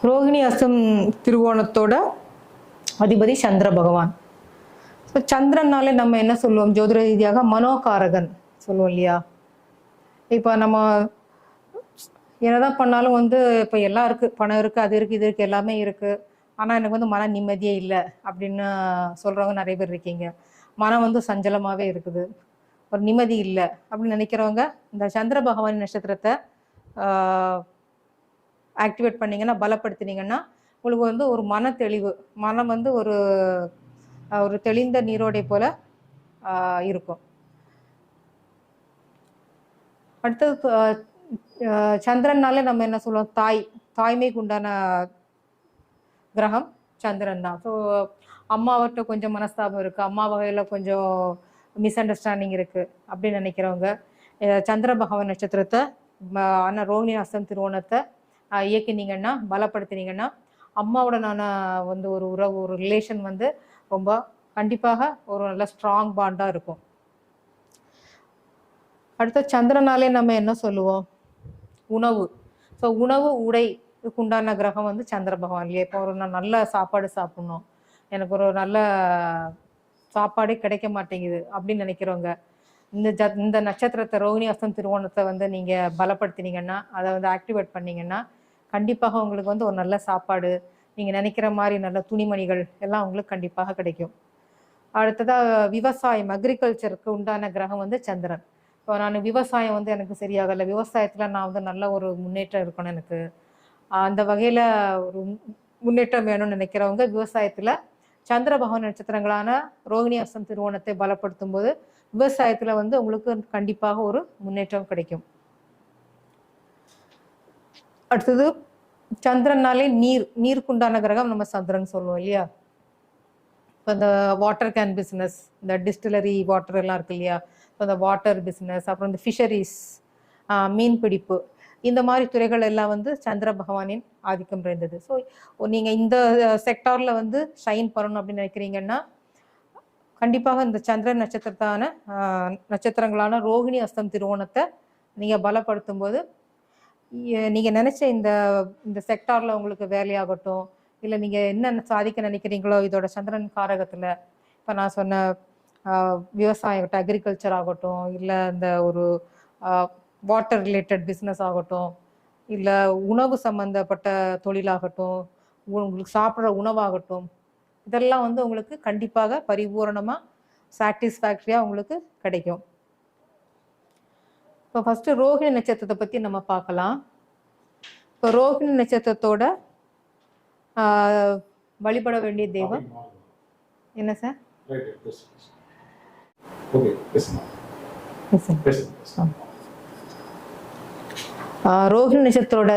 ரோகிணி அஸ்தம் திருவோணத்தோட அதிபதி சந்திர பகவான். ஸோ சந்திரனாலே நம்ம என்ன சொல்லுவோம், ஜோதிட ரீதியாக மனோகாரகன் சொல்லுவோம் இல்லையா. இப்போ நம்ம என்னதான் பண்ணாலும் இப்போ எல்லாம் இருக்குது, பணம் இருக்குது, அது இருக்குது, இது இருக்குது, எல்லாமே இருக்குது, ஆனால் எனக்கு மன நிம்மதியே இல்லை அப்படின்னு சொல்கிறவங்க நிறைய பேர் இருக்கீங்க. மனம் சஞ்சலமாகவே இருக்குது, ஒரு நிம்மதி இல்லை அப்படின்னு நினைக்கிறவங்க இந்த சந்திர பகவான் நட்சத்திரத்தை ஆக்டிவேட் பண்ணிங்கன்னா, பலப்படுத்தினீங்கன்னா உங்களுக்கு ஒரு மன தெளிவு, மனம் ஒரு ஒரு தெளிந்த நீரோடை போல இருக்கும். அடுத்தது சந்திரனாலே நம்ம என்ன சொல்லுவோம், தாய்மைக்கு உண்டான கிரகம் சந்திரன் தான். ஸோ அம்மாவர்கிட்ட கொஞ்சம் மனஸ்தாபம் இருக்குது, அம்மா வகையில் கொஞ்சம் மிஸ் அண்டர்ஸ்டாண்டிங் இருக்குது அப்படின்னு நினைக்கிறவங்க சந்திர பகவான் நட்சத்திரத்தை ஆனால் ரோகிணி அஸ்தம் திருவோணத்தை இயக்கினீங்கன்னா, பலப்படுத்தினீங்கன்னா அம்மாவுடனான ஒரு உறவு, ஒரு ரிலேஷன் ரொம்ப கண்டிப்பாக ஒரு நல்ல ஸ்ட்ராங் பாண்டாக இருக்கும். அடுத்த சந்திரனாலே நம்ம என்ன சொல்லுவோம், உணவு. ஸோ உணவு உடைக்கு உண்டான கிரகம் சந்திர பகவான் இல்லையா. இப்போ ஒரு நான் நல்ல சாப்பாடு சாப்பிட்ணும், எனக்கு ஒரு நல்ல சாப்பாடே கிடைக்க மாட்டேங்குது அப்படின்னு நினைக்கிறவங்க இந்த நட்சத்திரத்தை ரோகிணி அஸ்தம் திருவோணத்தை நீங்கள் பலப்படுத்தினீங்கன்னா, அதை ஆக்டிவேட் பண்ணிங்கன்னா கண்டிப்பாக உங்களுக்கு ஒரு நல்ல சாப்பாடு, நீங்கள் நினைக்கிற மாதிரி நல்ல துணிமணிகள் எல்லாம் உங்களுக்கு கண்டிப்பாக கிடைக்கும். அடுத்ததாக விவசாயம், அக்ரிகல்ச்சருக்கு உண்டான கிரகம் சந்திரன். இப்போ நான் விவசாயம் எனக்கு சரியாகலை, விவசாயத்தில் நான் நல்ல ஒரு முன்னேற்றம் இருக்கணும், எனக்கு அந்த வகையில் ஒரு முன்னேற்றம் வேணும்னு நினைக்கிறவங்க விவசாயத்தில் சந்திர பகவான் நட்சத்திரங்களான ரோகிணி அஸ்தம் திருவோணத்தை பலப்படுத்தும் போது விவசாயத்தில் உங்களுக்கு கண்டிப்பாக ஒரு முன்னேற்றம் கிடைக்கும். அடுத்தது சந்திரனாலே நீருக்குண்டான கிரகம் நம்ம சந்திரன் சொல்லுவோம் இல்லையா. இப்போ இந்த வாட்டர் கேன் பிஸ்னஸ், இந்த டிஸ்டிலரி வாட்டர் எல்லாம் இருக்கு இல்லையா, இப்போ இந்த வாட்டர் பிஸ்னஸ், அப்புறம் இந்த ஃபிஷரிஸ், மீன் பிடிப்பு, இந்த மாதிரி துறைகள் எல்லாம் சந்திர பகவானின் ஆதிக்கம் நிறைந்தது. ஸோ நீங்கள் இந்த செக்டாரில் ஷைன் பண்ணணும் அப்படின்னு நினைக்கிறீங்கன்னா கண்டிப்பாக இந்த சந்திரன் நட்சத்திரங்களான ரோகிணி அஸ்தம் திருவோணத்தை நீங்கள் பலப்படுத்தும் போது நீங்கள் நினச்ச இந்த செக்டாரில் உங்களுக்கு வேலையாகட்டும், இல்லை நீங்கள் என்ன சாதிக்க நினைக்கிறீங்களோ இதோட சந்திரன் காரகத்தில், இப்போ நான் சொன்ன விவசாயம் ஆகட்டும், அக்ரிகல்ச்சர் ஆகட்டும், இல்லை இந்த ஒரு வாட்டர் ரிலேட்டட் பிஸ்னஸ் ஆகட்டும், இல்லை உணவு சம்மந்தப்பட்ட தொழிலாகட்டும், உங்களுக்கு சாப்பிட்ற உணவாகட்டும், இதெல்லாம் உங்களுக்கு கண்டிப்பாக பரிபூரணமாக சாட்டிஸ்ஃபேக்டரியாக உங்களுக்கு கிடைக்கும். இப்போ ஃபஸ்ட்டு ரோகிணி நட்சத்திரத்தை பற்றி நம்ம பார்க்கலாம். இப்போ ரோகிணி நட்சத்திரத்தோட வழிபட வேண்டிய தெய்வம் என்ன சார்? ரோகிணி நட்சத்திரோட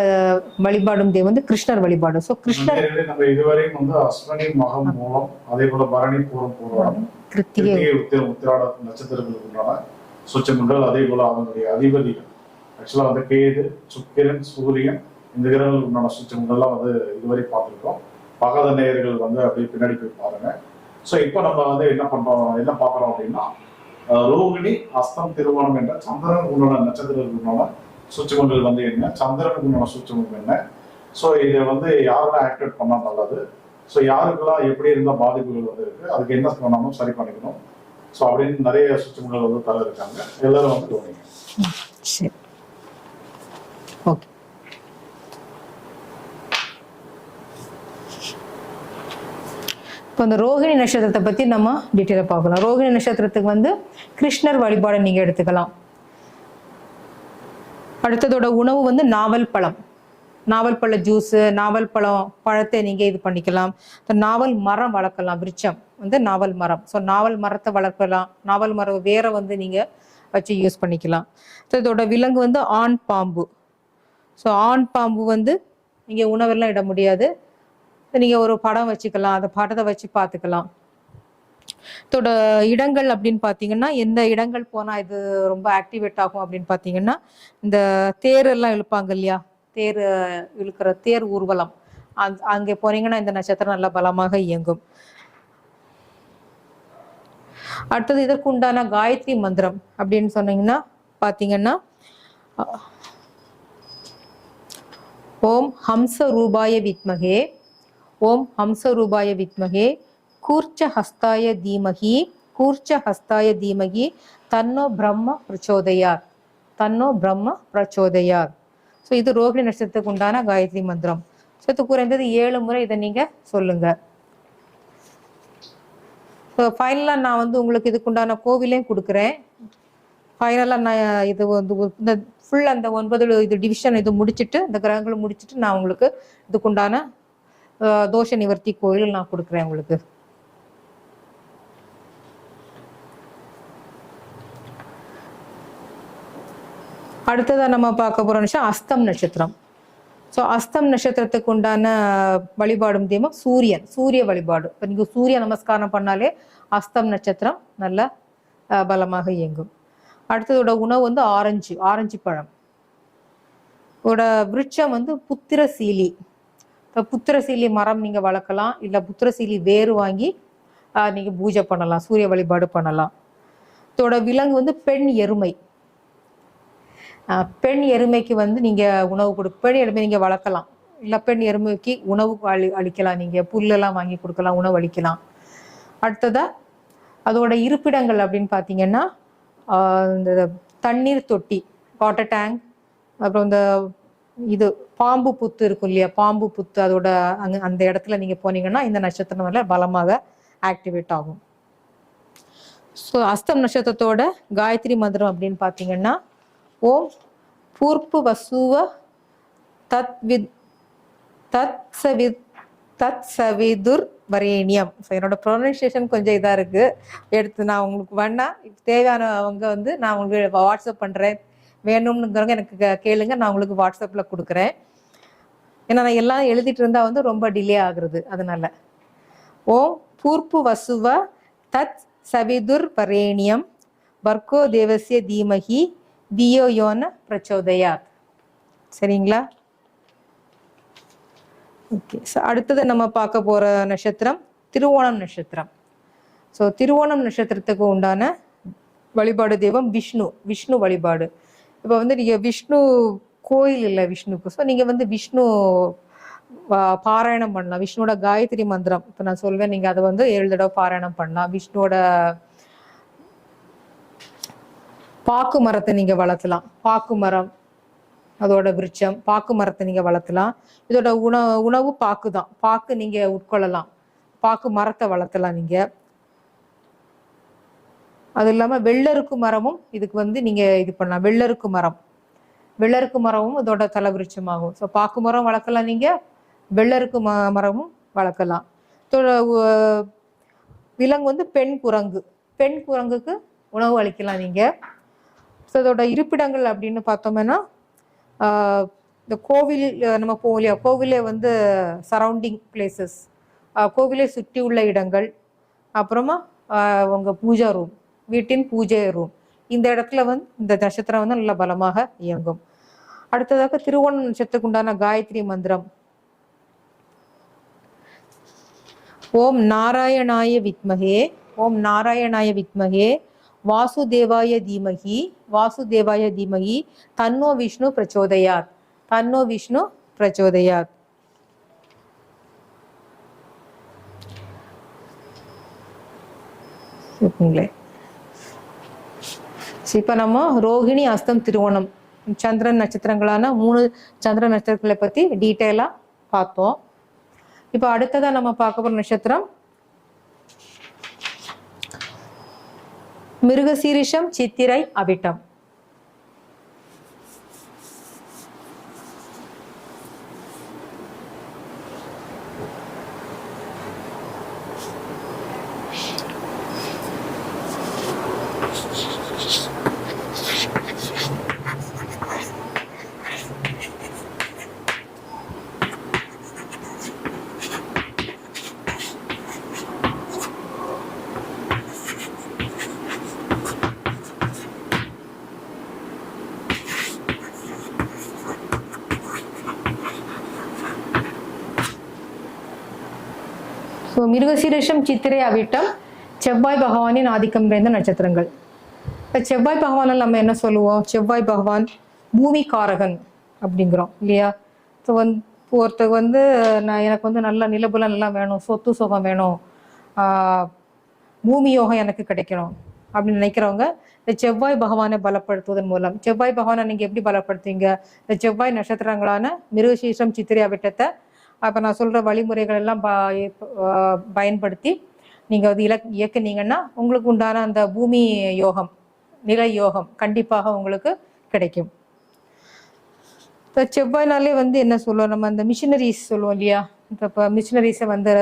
வழிபாடும் தெய்வம் கிருஷ்ணர் வழிபாடு. ஸோ கிருஷ்ணர் நம்ம இதுவரையும் அஸ்வினி மகம் மூலம், அதே போல பரணி பூரம் பூர்வம், கிருத்திகை உத்திராட நட்சத்திரங்களுக்கு உண்டான சுச்சமண்டல், அதே போல அவங்களுடைய அதிபதிகள் ஆக்சுவலா கேது, சுக்கிரன், சூரியன், இந்த கிரகங்களுக்கு உண்டான சுச்சமண்டல்லாம் இதுவரை பார்த்துருக்கோம். பகத நேயர்கள் அப்படியே பின்னாடி போய் பாருங்க. ஸோ இப்போ நம்ம என்ன பார்க்குறோம் அப்படின்னா, ரோகிணி அஸ்தம் திருவோணம் என்ற சந்திரன் உண்டான நட்சத்திரங்களுக்கு உண்டான சுச்சமண்டல் என்ன, சந்திரனுக்கு உண்டான சுச்சமண்டல் என்ன, ஸோ இதை யாரெல்லாம் ஆக்டிவேட் பண்ணா நல்லது, ஸோ யாருக்கெல்லாம் எப்படி இருந்தால் பாதிப்புகள் இருக்கு, அதுக்கு என்ன பண்ணாலும் சரி பண்ணிக்கணும், ஸோ அப்படின்னு நிறைய சுச்சமண்டல் தர இருக்காங்க. எல்லாரும் கவனிங்க. சரி, ஓகே. இப்போ இந்த ரோகிணி நட்சத்திரத்தை பற்றி நம்ம டீட்டெயிலாக பார்க்கலாம். ரோகிணி நட்சத்திரத்துக்கு கிருஷ்ணர் வழிபாடு நீங்கள் எடுத்துக்கலாம். அடுத்ததோட உணவு நாவல் பழம், நாவல் பழ ஜூஸு, நாவல் பழத்தை நீங்கள் இது பண்ணிக்கலாம். நாவல் மரம் வளர்க்கலாம், விருட்சம் நாவல் மரம். ஸோ நாவல் மரத்தை வளர்க்கலாம், நாவல் மரம் வேற நீங்கள் வச்சு யூஸ் பண்ணிக்கலாம். ஸோ இதோட விலங்கு ஆண் பாம்பு. ஸோ ஆண் பாம்பு நீங்கள் உணவெல்லாம் இட முடியாது, நீங்கள் ஒரு படம் வச்சுக்கலாம், அந்த படத்தை வச்சு பார்த்துக்கலாம். இதோட இடங்கள் அப்படின்னு பார்த்தீங்கன்னா, எந்த இடங்கள் போனால் இது ரொம்ப ஆக்டிவேட் ஆகும் அப்படின்னு பார்த்தீங்கன்னா, இந்த தேர் எல்லாம் இழுப்பாங்க இல்லையா, தேர் இழுக்கிற தேர் ஊர்வலம், அங்கே போனீங்கன்னா இந்த நட்சத்திரம் நல்லா பலமாக இயங்கும். அடுத்தது இதற்கு உண்டான காயத்ரி மந்திரம் அப்படின்னு சொன்னீங்கன்னா பார்த்தீங்கன்னா, ஓம் ஹம்ச ரூபாய வித்மகே ஓம் ஹம்ச ரூபாய வித்மகே கூர்ச்ச ஹஸ்தாய தீமகி கூர்ச்ச ஹஸ்தாய தீமகி தன்னோ பிரம்ம பிரச்சோதயாத் தன்னோ பிரம்ம பிரச்சோதயாத். ஸோ இது ரோகிணி நட்சத்திரத்துக்கு உண்டான காயத்ரி மந்திரம். ஸோ இது குறைந்தது 7 முறை இதை நீங்க சொல்லுங்க. ஸோ ஃபைனலாக நான் வந்து உங்களுக்கு இதுக்குண்டான கோவிலையும் கொடுக்குறேன். ஃபைனலாக நான் இது வந்து இந்த ஃபுல் அந்த 9 இது டிவிஷன் இது முடிச்சுட்டு இந்த கிரகங்களை முடிச்சுட்டு நான் உங்களுக்கு இதுக்குண்டான தோஷ நிவர்த்தி கோயில் நான் கொடுக்குறேன் உங்களுக்கு. அடுத்ததாக நம்ம பார்க்க போகிற விஷயம் அஸ்தம் நட்சத்திரம். ஸோ அஸ்தம் நட்சத்திரத்துக்கு உண்டான வழிபாடும் தெய்வம் சூரியன், சூரிய வழிபாடு. இப்போ நீங்கள் சூரிய நமஸ்காரம் பண்ணாலே அஸ்தம் நட்சத்திரம் நல்ல பலமாக இயங்கும். அடுத்ததோட உணவு வந்து ஆரஞ்சு பழம். இதோட விருட்சம் வந்து புத்திரசீலி. இப்போ புத்திரசீலி மரம் நீங்கள் வளர்க்கலாம், இல்லை புத்திரசீலி வேறு வாங்கி நீங்கள் பூஜை பண்ணலாம், சூரிய வழிபாடு பண்ணலாம். இதோட விலங்கு வந்து பெண் எருமை. பெண் எருமைக்கு வந்து நீங்கள் உணவு பெண் எருமை நீங்கள் வளர்க்கலாம், இல்லை பெண் எருமைக்கு உணவு அளிக்கலாம், நீங்கள் புல்லெல்லாம் வாங்கி கொடுக்கலாம், உணவு அளிக்கலாம். அடுத்ததாக அதோட இருப்பிடங்கள் அப்படின்னு பார்த்தீங்கன்னா இந்த தண்ணீர் தொட்டி, வாட்டர் டேங்க், அப்புறம் இந்த இது பாம்பு புத்து இருக்கும் இல்லையா, பாம்பு புத்து, அதோட அந்த இடத்துல நீங்கள் போனீங்கன்னா இந்த நட்சத்திரம் நல்ல பலமாக ஆக்டிவேட் ஆகும். ஸோ அஸ்தம் நட்சத்திரத்தோட காயத்ரி மந்திரம் அப்படின்னு பார்த்தீங்கன்னா ஓம் பூர்ப்பு வசுவ தத் சவிதுர் வரேனியம். ஸோ என்னோட ப்ரொனன்சியேஷன் கொஞ்சம் இதாக இருக்குது, எடுத்து நான் உங்களுக்கு வேணா தேவையானவங்க வந்து நான் உங்களுக்கு வாட்ஸ்அப் பண்ணுறேன், வேணும்னுங்கிறவங்க எனக்கு கேளுங்க, நான் உங்களுக்கு வாட்ஸ்அப்பில் கொடுக்குறேன். ஏன்னா நான் எல்லாம் எழுதிட்டு இருந்தால் வந்து ரொம்ப டிலே ஆகுறது, அதனால. ஓம் பூர்ப்பு வசுவ தத் சவிதுர் வரேனியம் வர்க்கோ தேவசிய தீமகி தியோ யோன பிரச்சோதயாத். சரிங்களா? ஓகே. ஸோ அடுத்தது நம்ம பார்க்க போகிற நட்சத்திரம் திருவோணம் நட்சத்திரம். ஸோ திருவோணம் நட்சத்திரத்துக்கு உண்டான வழிபாடு தெய்வம் விஷ்ணு வழிபாடு. இப்போ வந்து நீங்கள் விஷ்ணு கோயில் இல்லை விஷ்ணுக்கு, ஸோ நீங்கள் வந்து விஷ்ணு பாராயணம் பண்ணலாம். விஷ்ணுவோட காயத்ரி மந்திரம் இப்போ நான் சொல்வேன், நீங்கள் அதை வந்து 7 தடவை பாராயணம் பண்ணலாம். விஷ்ணுவோட பாக்கு மரத்தை நீங்கள் வளர்த்தலாம், பாக்கு மரம் அதோட விருட்சம், பாக்கு மரத்தை நீங்கள் வளர்த்தலாம். இதோட உணவு பாக்கு தான், பாக்கு நீங்கள் உட்கொள்ளலாம், பாக்கு மரத்தை வளர்த்தலாம் நீங்கள். அது இல்லாமல் வெள்ளருக்கு மரமும் இதுக்கு வந்து நீங்கள் இது பண்ணலாம். வெள்ளருக்கு மரமும் இதோட தலை விருட்சமாகும். ஸோ பாக்கு மரம் வளர்க்கலாம், நீங்கள் வெள்ளருக்கு மரமும் வளர்க்கலாம். இதோட விலங்கு வந்து பெண் குரங்குக்கு உணவு அளிக்கலாம் நீங்கள். ஸோ இதோட இருப்பிடங்கள் அப்படின்னு பார்த்தோம்னா இந்த கோவில் நம்ம போவோம் இல்லையா, கோவிலே வந்து சரௌண்டிங் பிளேசஸ், கோவிலை சுற்றி உள்ள இடங்கள், அப்புறமா உங்கள் பூஜா ரூம், வீட்டின் பூஜை ரூம், இந்த இடத்துல வந்து இந்த நட்சத்திரம் வந்து நல்ல பலமாக இயங்கும். அடுத்ததாக திருவோணம் நட்சத்திரத்துக்கு உண்டான காயத்ரி மந்திரம் ஓம் நாராயணாய வித்மகே வாசுதேவாய தீமகி தன்னோ விஷ்ணு பிரச்சோதயாத். இப்ப நம்ம ரோகிணி அஸ்தம் திருவோணம் சந்திரன் நட்சத்திரங்களான 3 சந்திர நட்சத்திரங்களை பத்தி டீட்டெயிலா பார்த்தோம். இப்ப அடுத்ததா நம்ம பார்க்க போற நட்சத்திரம் மிருகசீரிஷம், சித்திரை, அவிட்டம். ஸோ மிருகசீரிஷம், சித்திரை, அவிட்டம் செவ்வாய் பகவானின் ஆதிக்கம் நிறைந்த நட்சத்திரங்கள். இப்போ செவ்வாய் பகவானால் நம்ம என்ன சொல்லுவோம், செவ்வாய் பகவான் பூமி காரகன் அப்படிங்கிறோம் இல்லையா. ஸோ ஒருத்தருக்கு வந்து எனக்கு வந்து நல்ல நிலபுலம் எல்லாம் வேணும், சொத்து சுகம் வேணும், பூமி யோகம் எனக்கு கிடைக்கணும் அப்படின்னு நினைக்கிறவங்க இந்த செவ்வாய் பகவானை பலப்படுத்துவதன் மூலம், செவ்வாய் பகவானை நீங்கள் எப்படி பலப்படுத்துவீங்க? இந்த செவ்வாய் நட்சத்திரங்களான மிருகசீரிஷம், சித்திரை, அவிட்டத்தை அப்போ நான் சொல்கிற வழிமுறைகள் எல்லாம் பயன்படுத்தி நீங்கள் வந்து இயக்குனீங்கன்னா உங்களுக்கு உண்டான அந்த பூமி யோகம், நிலை யோகம் கண்டிப்பாக உங்களுக்கு கிடைக்கும். இப்போ செவ்வாய்னாலே வந்து என்ன சொல்லுவோம், நம்ம அந்த மிஷினரிஸ் சொல்லுவோம் இல்லையா, இப்போ மிஷினரிஸை வந்து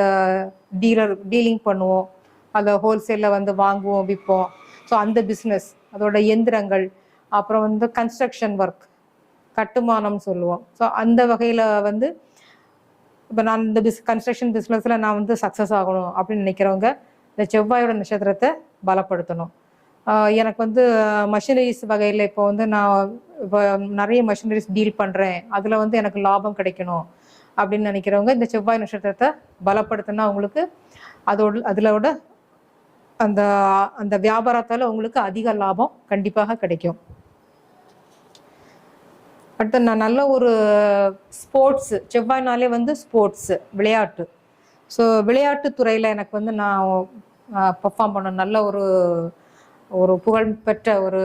டீலிங் பண்ணுவோம், அதை ஹோல்சேலில் வந்து வாங்குவோம், விற்போம். ஸோ அந்த பிஸ்னஸ், அதோட எந்திரங்கள், அப்புறம் வந்து கன்ஸ்ட்ரக்ஷன் ஒர்க், கட்டுமானம் சொல்லுவோம். ஸோ அந்த வகையில் வந்து இப்போ நான் இந்த கன்ஸ்ட்ரக்ஷன் பிஸ்னஸில் நான் வந்து சக்ஸஸ் ஆகணும் அப்படின்னு நினைக்கிறவங்க இந்த செவ்வாயோட நட்சத்திரத்தை பலப்படுத்தணும். எனக்கு வந்து மஷினரிஸ் வகையில் இப்போ வந்து நான் இப்போ நிறைய மஷினரிஸ் டீல் பண்ணுறேன், அதில் வந்து எனக்கு லாபம் கிடைக்கணும் அப்படின்னு நினைக்கிறவங்க இந்த செவ்வாய் நட்சத்திரத்தை பலப்படுத்தினா உங்களுக்கு அதிலோட அந்த அந்த வியாபாரத்தால் உங்களுக்கு அதிக லாபம் கண்டிப்பாக கிடைக்கும். அடுத்து நான் நல்ல ஒரு ஸ்போர்ட்ஸு, செவ்வாய்னாலே வந்து ஸ்போர்ட்ஸு, விளையாட்டு. ஸோ விளையாட்டு துறையில் எனக்கு வந்து நான் பெர்ஃபார்ம் பண்ண நல்ல ஒரு புகழ்பெற்ற ஒரு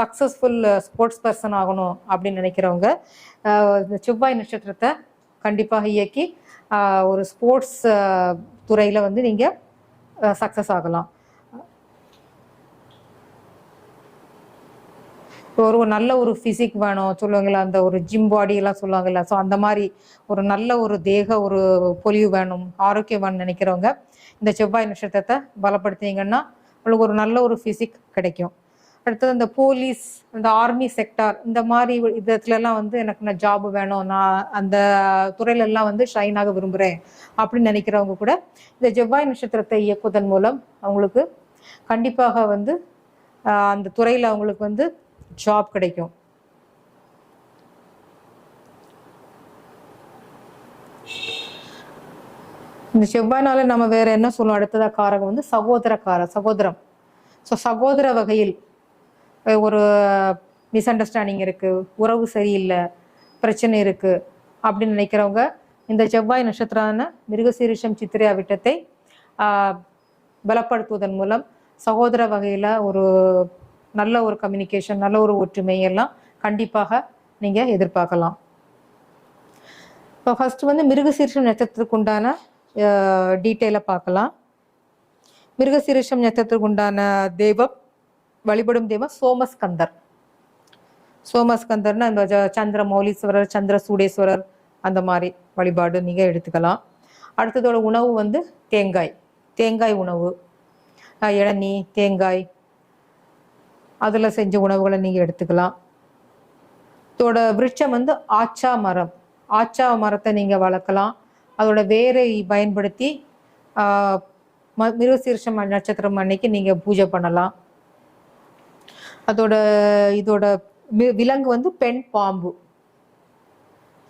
சக்ஸஸ்ஃபுல் ஸ்போர்ட்ஸ் பர்சன் ஆகணும் அப்படின்னு நினைக்கிறவங்க இந்த செவ்வாய் நட்சத்திரத்தை கண்டிப்பாக இயக்கி ஒரு ஸ்போர்ட்ஸ் துறையில் வந்து நீங்கள் சக்ஸஸ் ஆகலாம். ஒரு நல்ல ஒரு ஃபிசிக் வேணும் சொல்லுவாங்களா, அந்த ஒரு ஜிம் பாடி எல்லாம் சொல்லுவாங்கல்ல, ஸோ அந்த மாதிரி ஒரு நல்ல ஒரு தேக ஒரு பொலிவு வேணும், ஆரோக்கியம் வேணும்னு நினைக்கிறவங்க இந்த செவ்வாய் நட்சத்திரத்தை பலப்படுத்திங்கன்னா உங்களுக்கு ஒரு நல்ல ஒரு ஃபிசிக் கிடைக்கும். அடுத்தது இந்த போலீஸ், இந்த ஆர்மி செக்டார், இந்த மாதிரி இதுலலாம் வந்து எனக்கு நான் ஜாப் வேணும், நான் அந்த துறையிலெல்லாம் வந்து ஷைனாக விரும்புகிறேன் அப்படின்னு நினைக்கிறவங்க கூட இந்த செவ்வாய் நட்சத்திரத்தை இயக்குவதன் மூலம் அவங்களுக்கு கண்டிப்பாக வந்து அந்த துறையில் அவங்களுக்கு வந்து ஜாப் கிடைக்கும். இந்த செவ்வாய்னால நம்ம வேற என்ன சொல்லுவோம், அடுத்ததா காரகம் வந்து சகோதரம். ஸோ சகோதர வகையில் ஒரு மிஸ் அண்டர்ஸ்டாண்டிங் இருக்கு, உறவு சரியில்லை, பிரச்சனை இருக்கு அப்படின்னு நினைக்கிறவங்க இந்த செவ்வாய் நட்சத்திரான மிருகசீரிஷம், சித்திரை, அவிட்டத்தை பலப்படுத்துவதன் மூலம் சகோதர வகையில் ஒரு நல்ல ஒரு கம்யூனிகேஷன், நல்ல ஒரு ஒற்றுமை எல்லாம் கண்டிப்பாக நீங்கள் எதிர்பார்க்கலாம். இப்போ ஃபர்ஸ்ட் வந்து மிருகசீரிஷம் நட்சத்திரத்துக்கு உண்டான டீட்டெயிலை பார்க்கலாம். மிருகசீரிஷம் நட்சத்திரத்துக்கு உண்டான தெய்வம், வழிபடும் தெய்வம் சோமஸ்கந்தர்னா அந்த சந்திர மௌலீஸ்வரர், சந்திர சூடேஸ்வரர், அந்த மாதிரி வழிபாடு நீங்கள் எடுத்துக்கலாம். அடுத்ததோட உணவு வந்து தேங்காய் உணவு, இளநீ, தேங்காய் அதில் செஞ்ச உணவுகளை நீங்கள் எடுத்துக்கலாம். இதோட விருட்சம் வந்து ஆச்சா மரத்தை நீங்கள் வளர்க்கலாம். அதோட வேரை பயன்படுத்தி மிருகசீரிஷம் நட்சத்திரம் அன்னைக்கு நீங்கள் பூஜை பண்ணலாம். இதோட விலங்கு வந்து பெண் பாம்பு.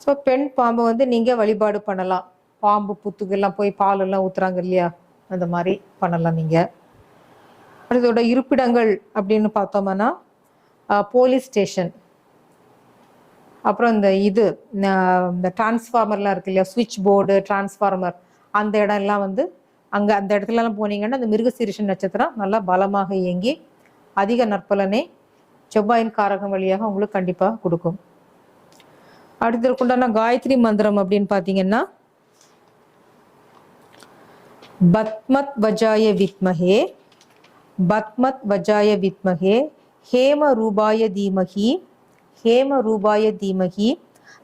ஸோ பெண் பாம்பு வந்து நீங்கள் வழிபாடு பண்ணலாம். பாம்பு புத்துக்கெல்லாம் போய் பாலெல்லாம் ஊற்றுறாங்க இல்லையா, அந்த மாதிரி பண்ணலாம் நீங்கள். இதோட இருப்பிடங்கள் அப்படின்னு பார்த்தோம்னா போலீஸ் ஸ்டேஷன், அப்புறம் இந்த டிரான்ஸ்ஃபார்மர்லாம் இருக்கு இல்லையா, சுவிட்ச் போர்டு, டிரான்ஸ்ஃபார்மர், அந்த இடம்லாம் வந்து அந்த இடத்துலலாம் போனீங்கன்னா அந்த மிருகசீரிஷம் நட்சத்திரம் நல்லா பலமாக இயங்கி அதிக நற்பலனை செவ்வாயின் காரகம் வழியாக உங்களுக்கு கண்டிப்பாக கொடுக்கும். அடுத்ததுக்குண்டான காயத்ரி மந்திரம் அப்படின்னு பார்த்தீங்கன்னா பத்மத் வஜாய வித்மஹே ஹேம ரூபாய தீமஹி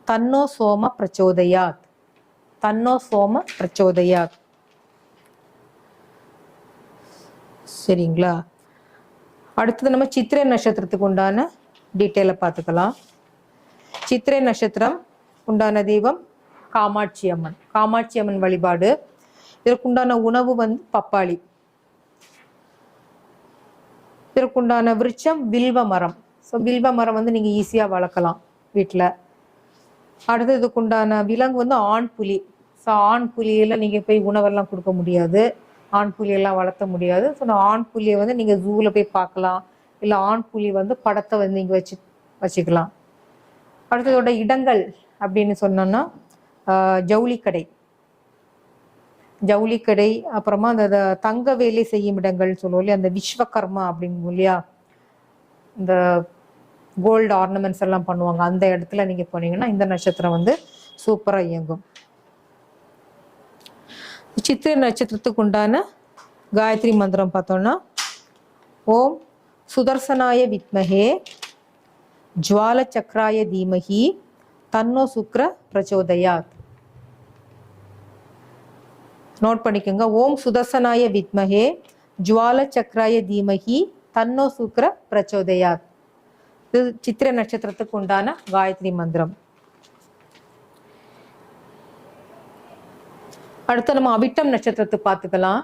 தன்னோ சோம பிரச்சோதயாத். சரிங்களா? அடுத்தது நம்ம சித்திரை நட்சத்திரத்துக்கு உண்டான டீட்டெயிலை பார்த்துக்கலாம். சித்திரை நட்சத்திரம் உண்டான தெய்வம் காமாட்சி அம்மன் வழிபாடு. இதற்குண்டான உணவு வந்து பப்பாளி. இதற்குண்டான விருட்சம் வில்வ மரம். ஸோ வில்வ மரம் வந்து நீங்கள் ஈஸியாக வளர்க்கலாம் வீட்டில். அடுத்து இதுக்குண்டான விலங்கு வந்து ஆண் புலி. ஸோ ஆண் புலியெல்லாம் நீங்கள் போய் உணவெல்லாம் கொடுக்க முடியாது, ஆண் புலியெல்லாம் வளர்த்த முடியாது. ஸோ ஆண் புலியை வந்து நீங்கள் ஜூவில் போய் பார்க்கலாம், இல்லை ஆண் புலி வந்து படத்தை வந்து நீங்கள் வச்சுக்கலாம். அடுத்ததோட இடங்கள் அப்படின்னு சொன்னோம்னா ஜவுளிக்கடை, ஜவுளிக்கடை, அப்புறமா அந்த தங்க வேலை செய்யும் இடங்கள் சொல்லுவோம் இல்லையா, அந்த விஸ்வகர்மா அப்படிங்கும் இல்லையா, இந்த கோல்டு ஆர்னமெண்ட்ஸ் எல்லாம் பண்ணுவாங்க, அந்த இடத்துல நீங்க போனீங்கன்னா இந்த நட்சத்திரம் வந்து சூப்பரா இயங்கும். சித்திரை நட்சத்திரத்துக்கு உண்டான காயத்ரி மந்திரம் பார்த்தோம்னா, ஓம் சுதர்சனாய வித்மஹே ஜுவால சக்கராய தீமஹி தன்னோ சுக்ர பிரச்சோதயாத். நோட் பண்ணிக்கோங்க. ஓம் சுதர்சனாய வித்மஹே ஜுவால சக்கராய தீமஹி தன்னோ சுக்ர பிரச்சோதயாத். இது சித்திரை நட்சத்திரத்துக்கு உண்டான காயத்ரி மந்திரம். அடுத்து நம்ம அவிட்டம் நட்சத்திரத்தை பார்த்துக்கலாம்.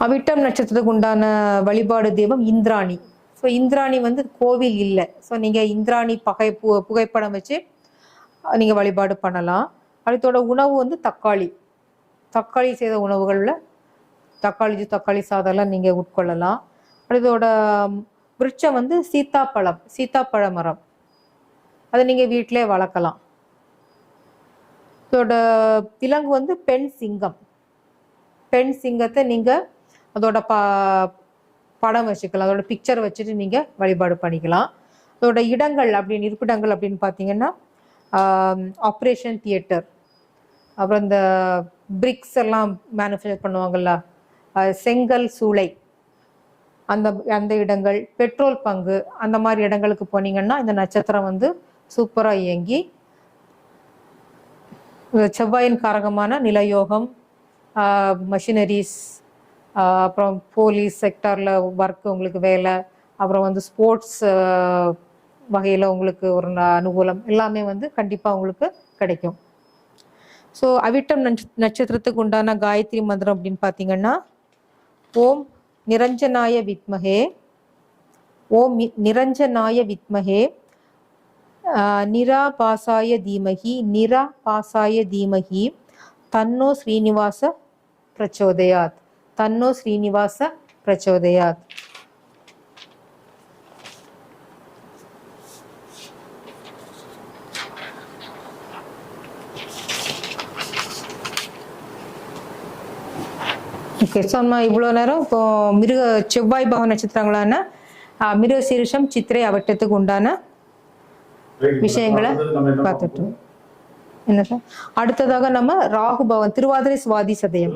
அவிட்டம் நட்சத்திரத்துக்கு உண்டான வழிபாடு தெய்வம் இந்திராணி. ஸோ இந்திராணி வந்து கோவில் இல்லை, ஸோ நீங்க இந்திராணி புகைப்படம் வச்சு நீங்க வழிபாடு பண்ணலாம். அடுத்தோட உணவு வந்து தக்காளி, தக்காளி செய்த உணவுகள்ல தக்காளி சாதம்லாம் நீங்க உட்கொள்ளலாம். அடுத்தோட விருட்சம் வந்து சீத்தாப்பழ மரம், அதை நீங்க வீட்டிலே வளர்க்கலாம். இதோட விலங்கு வந்து பெண் சிங்கத்தை நீங்க அதோட படம் வச்சுக்கலாம், அதோட பிக்சர் வச்சுட்டு நீங்க வழிபாடு பண்ணிக்கலாம். அதோட இருப்பிடங்கள் அப்படின்னு பார்த்தீங்கன்னா ஆப்ரேஷன் தியேட்டர், அப்புறம் இந்த பிரிக்ஸ் எல்லாம் மேனுஃபேக்சர் பண்ணுவாங்கல்ல, செங்கல் சூளை, அந்த இடங்கள், பெட்ரோல் பங்கு, அந்த மாதிரி இடங்களுக்கு போனீங்கன்னா இந்த நட்சத்திரம் வந்து சூப்பரா இயங்கி செவ்வாயின் காரகமான நிலயோகம், மஷினரிஸ், அப்புறம் போலீஸ் செக்டார்ல ஒர்க் உங்களுக்கு வேலை, அப்புறம் வந்து ஸ்போர்ட்ஸ் வகையில் உங்களுக்கு ஒரு அனுகூலம் எல்லாமே வந்து கண்டிப்பாக உங்களுக்கு கிடைக்கும். ஸோ அவிட்டம் நட்சத்திரத்துக்கு உண்டான காயத்ரி மந்திரம் அப்படின்னு பார்த்தீங்கன்னா, ஓம் நிரஞ்சனாய வித்மஹே நிராபாசாய தீமஹி தன்னோ ஸ்ரீனிவாச பிரச்சோதயாத். ஓகே, ஸோ நம்ம இவ்வளோ நேரம் இப்போ செவ்வாய் பாவ நட்சத்திரங்களான மிருகசீரிஷம், சித்திரை, அவிட்டத்துக்கு உண்டான விஷயங்களை பார்த்துட்டோம். என்ன சார், அடுத்ததாக நம்ம ராகு பவன், திருவாதிரை சுவாதி சதயம்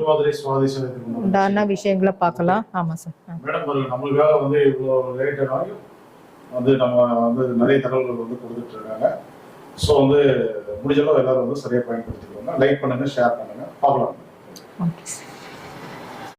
உண்டான விஷயங்களை பார்க்கலாம். ஆமா சார். மேடம், நம்மளுக்காக வந்து இவ்வளோ லேட் ஆனாலும் வந்து நம்ம வந்து நிறைய தகவல்கள் வந்து கொடுத்துட்டு இருக்காங்க. ஸோ வந்து முடிஞ்சளவு எல்லாரும் வந்து சரியாக பயன்படுத்திக்கோங்க. லைக் பண்ணுங்க, ஷேர் பண்ணுங்க, பார்க்கலாம். Okay sir.